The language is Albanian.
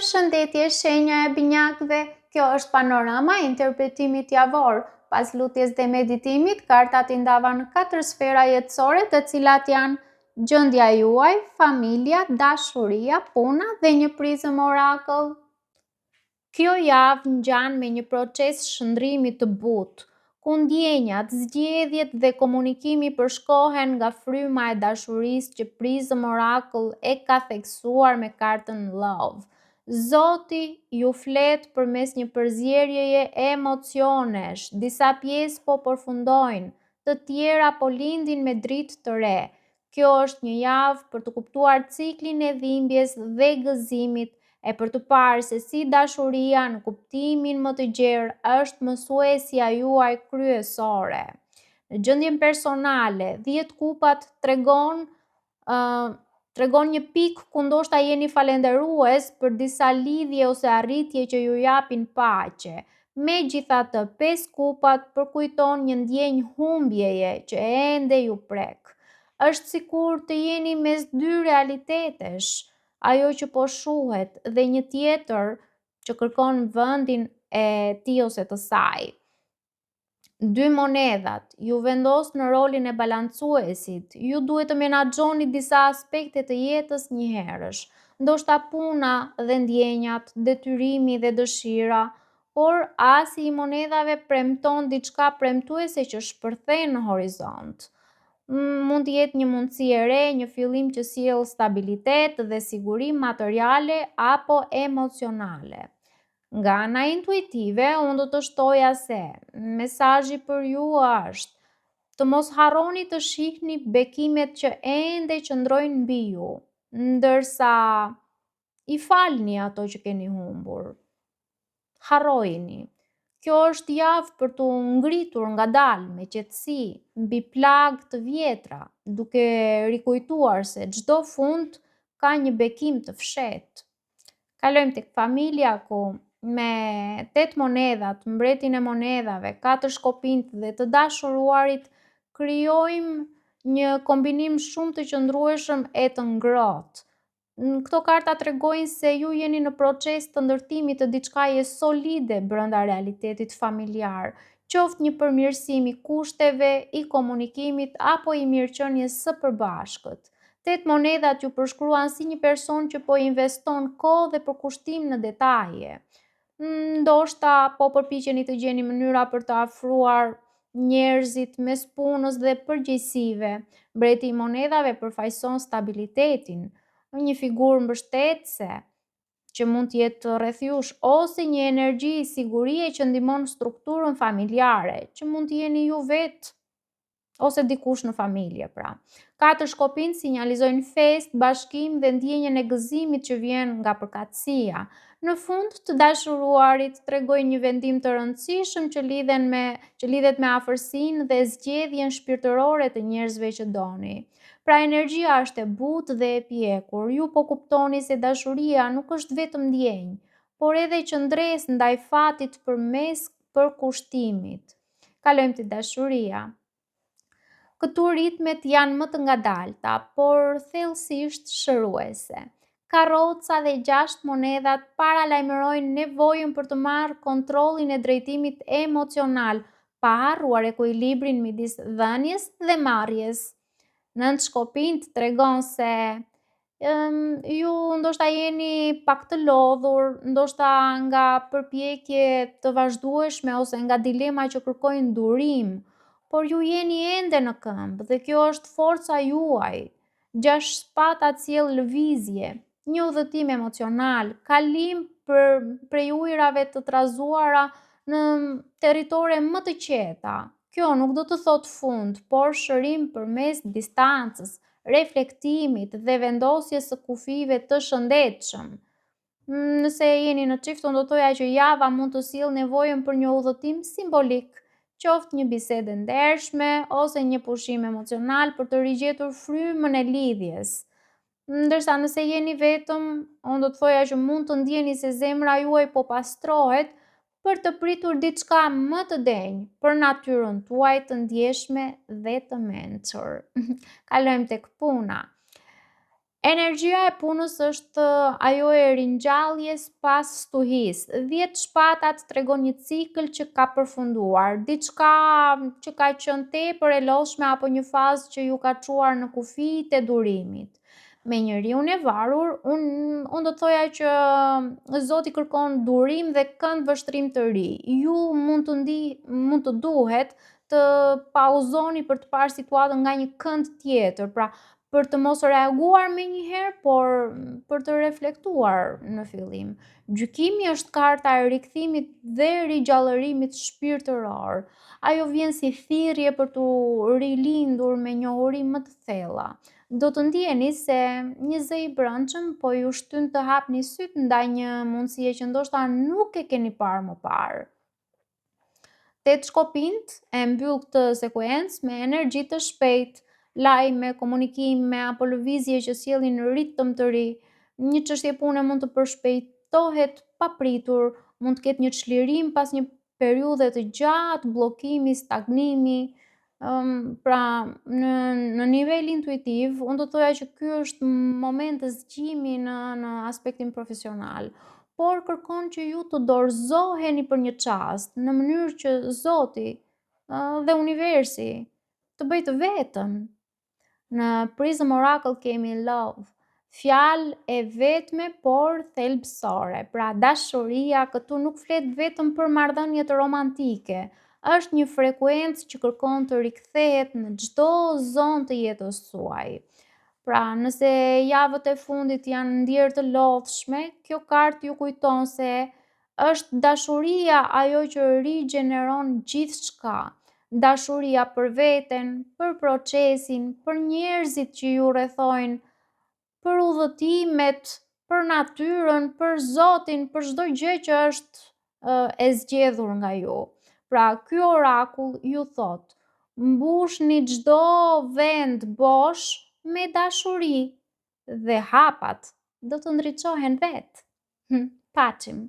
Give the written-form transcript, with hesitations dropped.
Përshëndetje shenja e binjakëve, kjo është panorama e interpretimit javor. Pas lutjes dhe meditimit, kartat i ndava në 4 sfera jetësore, të cilat janë gjendja juaj, familja, dashuria, puna dhe një prizëm orakëll. Kjo javë ngjan me një proces shndrrimi të butë, ku ndjenjat, zgjedhjet dhe komunikimi përshkohen nga fryma e dashurisë që prizëm orakëll e ka theksuar me kartën Love. Zoti ju flet përmes një përzierjeje emocionesh, disa pjesë po përfundojnë, të tjera po lindin me dritë të re. Kjo është një javë për të kuptuar ciklin e dhimbjes dhe gëzimit, e për të parë se si dashuria në kuptimin më të gjerë është mësuesja juaj kryesore. Në gjendjen personale, 10 kupat tregon një pikë ku ndoshta jeni falenderues për disa lidhje ose arritje që ju japin paqe. Megjithatë, 5 kupat përkujton një ndjenjë humbjeje që ende ju prek. Është sikur të jeni mes 2 realitetesh, ajo që po shuhet dhe një tjetër që kërkon vendin e tij ose të saj. 2 monedhat ju vendos në rolin e balancuesit. Ju duhet të menaxhoni disa aspekte të jetës njëherësh, ndoshta puna dhe ndjenjat, detyrimi dhe dëshira, por asi i monedhave premton diçka premtuese që shpërthen në horizont. Mund të jetë një mundësi e re, një fillim që sjell stabilitet dhe siguri materiale apo emocionale. Nga ana intuitive, unë do të shtoja se mesazhi për ju është të mos harroni të shihni bekimet që ende qëndrojnë mbi ju, ndërsa i falni ato që keni humbur. Harrojini. Kjo është javë për të ngritur ngadalë me qetësi mbi plagë të vjetra, duke rikujtuar se çdo fund ka një bekim të fshehtë. Kalojmë tek familja ku me 8 monedhat, mbretin e monedhave, 4 shkopinjt dhe të dashuruarit, krijojmë një kombinim shumë të qëndrueshëm e të ngrohtë. Këto karta tregojnë se ju jeni në proces të ndërtimit të diçkaje solide brenda realitetit familjar, qoftë një përmirësim i kushteve, i komunikimit apo i mirëqenies së përbashkët. 8 monedhat ju përshkruan si një person që po investon kohë dhe përkushtim në detaje. Ndoshta po përpiqeni të gjeni mënyra për të afruar njerëzit mes punës dhe përgjegjësive. Mbreti i monedhave përfaqëson stabilitetin, një figurë mbështetëse që mund të jetë rreth jush ose një energji sigurie që ndihmon strukturën familjare, që mund të jeni ju vetë ose dikush në familje pra. 4 shkopinj sinjalizojnë festë, bashkim dhe ndjenjën e gëzimit që vjen nga përkatësia. Në fund, të dashuruarit tregojnë një vendim të rëndësishëm që lidhet me afërsinë dhe zgjedhjen shpirtërore të njerëzve që doni. Pra energjia është e butë dhe e pjekur. Ju po kuptoni se dashuria nuk është vetëm ndjenjë, por edhe qëndresë ndaj fatit përmes përkushtimit. Kalojmë te dashuria. Këtu ritmet janë më të ngadalta, por thellësisht shëruese. Karroca dhe 6 monedhat paralajmërojnë nevojën për të marrë kontrollin e drejtimit emocional, pa harruar ekuilibrin midis dhënies dhe marrjes. 9 shkopinjt tregon se ju ndoshta jeni pak të lodhur, ndoshta nga përpjekje të vazhdueshme ose nga dilema që kërkojnë durim, por ju jeni ende në këmbë dhe kjo është forca juaj. 6 shpatat sjell lëvizje, një udhëtim emocional, kalim prej ujrave të trazuara në territore më të qeta. Kjo nuk do të thotë fund, por shërim përmes distancës, reflektimit dhe vendosjes së kufive të shëndetshëm. Nëse jeni në çift, unë do thoja që java mund të sjellë nevojën për një udhëtim simbolik, qoftë një bisedë ndershme ose një pushim emocional për të rigjetur frymën e lidhjes. Ndërsa nëse jeni vetëm, unë do të thoja që mund të ndjeni se zemra juaj po pastrohet për të pritur diçka më të denjë për natyrën tuaj të ndjeshme dhe të mençur. Kalojmë tek puna. Energjia e punës është ajo e ringjalljes pas stuhisë. 10 shpatat tregon një cikël që ka përfunduar, diçka që ka qenë tepër e lodhshme apo një fazë që ju ka çuar në kufijtë e durimit. Me njeriun e varur, unë do të thoja që Zoti kërkon durim dhe kënd vështrim të ri. Ju mund të duhet të pauzoni për të parë situatën nga një kënd tjetër, pra për të mos reaguar menjëherë, por për të reflektuar në fillim. Gjykimi është karta e rikthimit dhe rigjallërimit shpirtëror. Ajo vjen si thirrje për tu rilindur me njohuri më të thella. Do të ndjeni se një zë i brendshëm po ju shtyn të hapni sytë ndaj një mundësie që ndoshta nuk e keni parë më parë. Tetë shkopint e mbyll këtë sekuencë me energji të shpejtë, lajme, komunikime apo lëvizje që sjellin ritëm të ri. Një çështje pune mund të përshpejtohet papritur, mund të ketë një çlirim pas një periudhe të gjatë bllokimi, stagnimi. Pra në nivel intuitiv, unë do të thoja që ky është moment të zgjimi në aspektin profesional, por kërkon që ju të dorëzoheni për një çast në mënyrë që Zoti dhe universi të bëjë të vetën. Në Prism Oracle kemi love, fjalë e vetme por thelbësore. Pra dashuria këtu nuk flet vetëm për marrëdhëniet romantike, është një frekuencë që kërkon të rikthehet në çdo zonë të jetës suaj. Pra, nëse javët e fundit janë ndjerë të lodhshme, kjo kartë ju kujton se është dashuria ajo që rigjeneron gjithçka. Dashuria për veten, për procesin, për njerëzit që ju rrethojnë, për udhëtimet, për natyrën, për Zotin, për çdo gjë që është e zgjedhur nga ju. Pra, ky orakull ju thot, mbushni çdo vend bosh me dashuri dhe hapat do të ndriçohen vetë. Paçim.